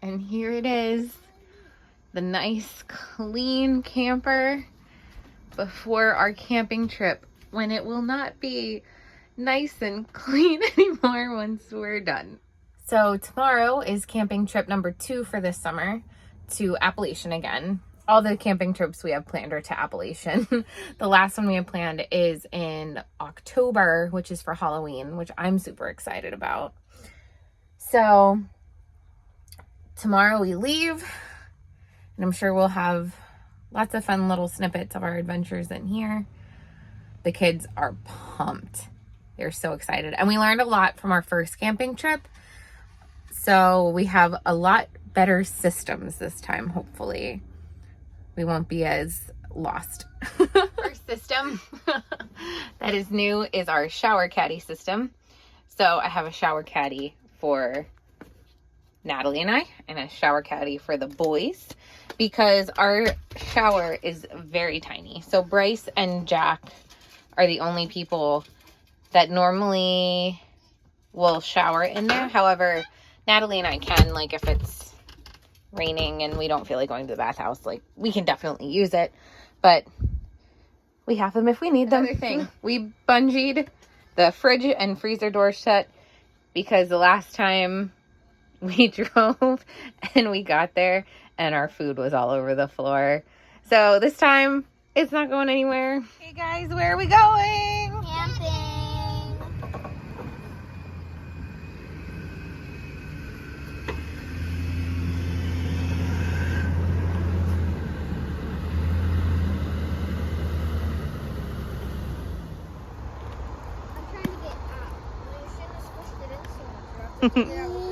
And here it is, the nice clean camper before our camping trip, when it will not be nice and clean anymore once we're done. So tomorrow is camping trip number 2 for this summer, to Appalachian again. All the camping trips we have planned are to Appalachian. The last one we have planned is in October, which is for Halloween, which I'm super excited about. So tomorrow we leave, and I'm sure we'll have lots of fun little snippets of our adventures in here. The kids are pumped. They're so excited. And we learned a lot from our first camping trip. So we have a lot better systems this time, hopefully. We won't be as lost. First system that is new is our shower caddy system. So I have a shower caddy for Natalie and I, and a shower caddy for the boys, because our shower is very tiny. So Bryce and Jack are the only people that normally will shower in there. However, Natalie and I can, like, if it's raining and we don't feel like going to the bathhouse, like, we can definitely use it, but we have them if we need them. Another thing, we bungeed the fridge and freezer doors shut, because the last time we drove and we got there and our food was all over the floor. So this time it's not going anywhere. Hey guys, where are we going? Camping. I'm trying to get out. You shouldn't have squished it in so much. You have to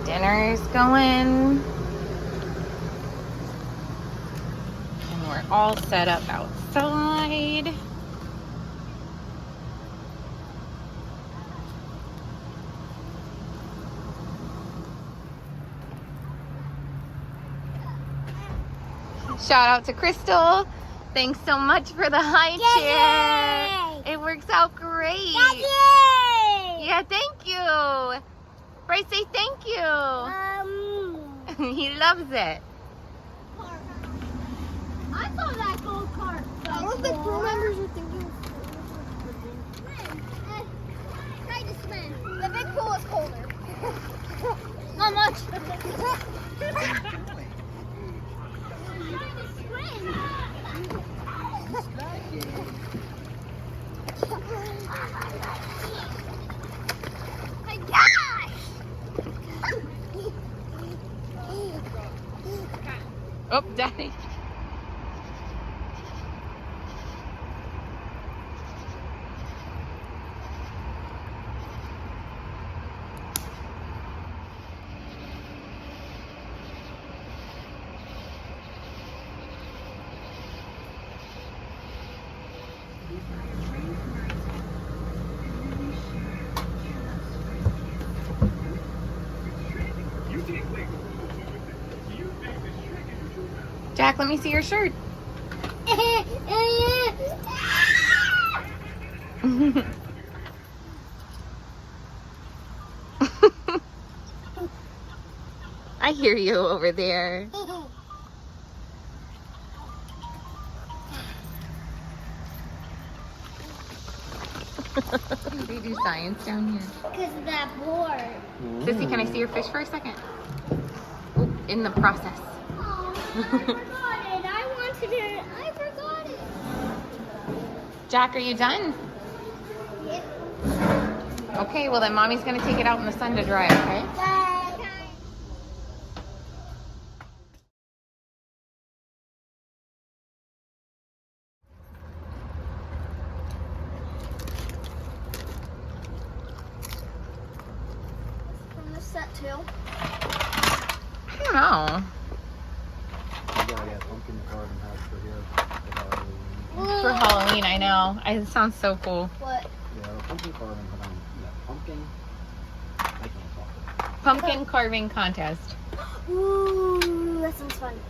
Dinner's going. And we're all set up outside. Shout out to Crystal. Thanks so much for the high chair. It works out great. Yay! Yeah, thank you. Bryce, say thank you. He loves it. I saw that gold cart. I don't think crew members are thinking. Try to swim. The big pool is colder. Not much. My gosh! Oh, Daddy. Jack, let me see your shirt. I hear you over there. They do science down here. Because of that board. Sissy, can I see your fish for a second? Oh, in the process. Oh, I forgot it. I wanted it. I forgot it. Jack, are you done? Yep. Okay, well then Mommy's gonna take it out in the sun to dry, okay? Bye. From the set too. I don't know. You gotta get pumpkin carving house for here. For Halloween, I know. It sounds so cool. What? Yeah, pumpkin carving. Hold on. Yeah, pumpkin. I can't talk. Pumpkin carving contest. Ooh, that sounds fun. fun.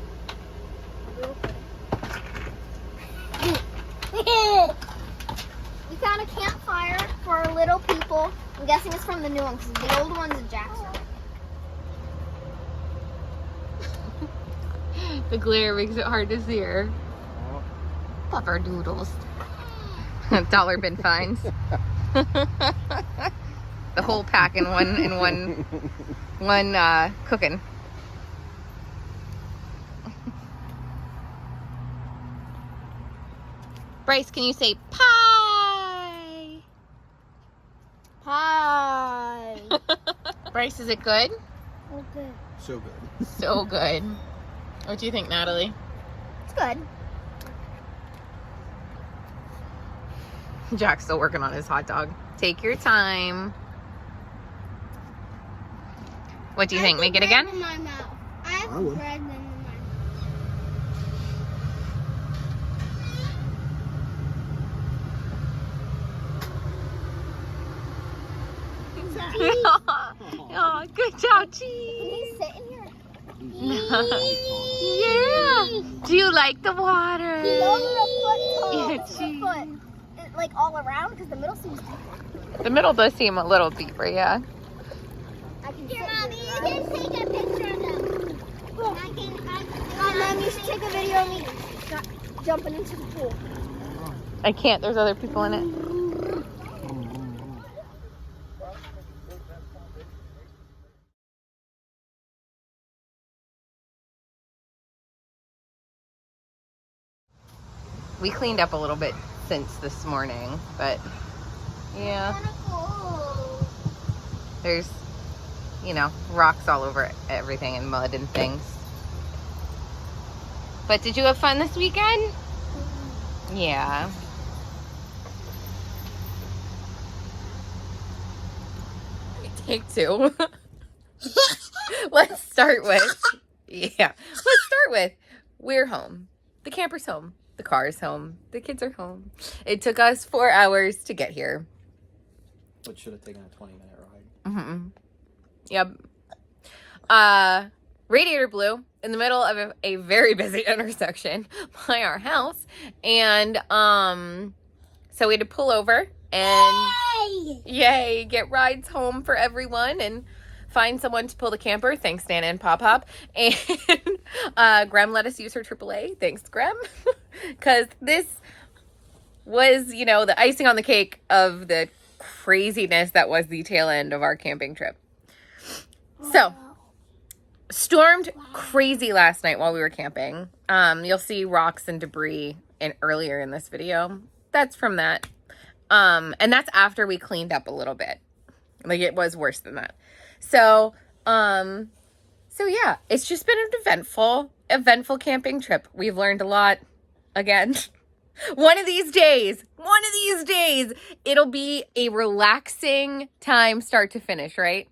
We found a campfire for little people. I'm guessing it's from the new one because the old one's in Jackson. The glare makes it hard to see her. Puffer doodles. Dollar bin finds. The whole pack in one cooking. Bryce, can you say pie? Pie. Bryce, is it good? Okay. So good. So good. What do you think, Natalie? It's good. Jack's still working on his hot dog. Take your time. What do you think? Make it again? In my mouth. I have I would. bread in my mouth. Oh, good job, Can Cheese. he sit in here? Yeah. Do you like the water? He's over a foot tall. Yeah, Over a gee. foot. Like all around because the middle seems deeper. The middle does seem a little deeper, yeah. I can here, Mommy, you can take a picture of them. Mom, you should take a video of me jumping into the pool. I can't. There's other people in it. We cleaned up a little bit since this morning, but yeah, there's, you know, rocks all over everything and mud and things. But did you have fun this weekend? Yeah. Take two. Let's start with, we're home. The camper's home. The car's home. The kids are home. It took us 4 hours to get here. Which should have taken a 20-minute ride. Mm-hmm. Yep. Radiator blew in the middle of a very busy intersection by our house. And so we had to pull over and yay, get rides home for everyone and find someone to pull the camper. Thanks, Nana and Pop Pop. And Grem let us use her AAA. Thanks, Grem. Because this was, you know, the icing on the cake of the craziness that was the tail end of our camping trip. So, stormed crazy last night while we were camping. You'll see rocks and debris earlier in this video. That's from that. And that's after we cleaned up a little bit. Like, it was worse than that. So yeah, it's just been an eventful camping trip. We've learned a lot. Again, one of these days, it'll be a relaxing time start to finish, right?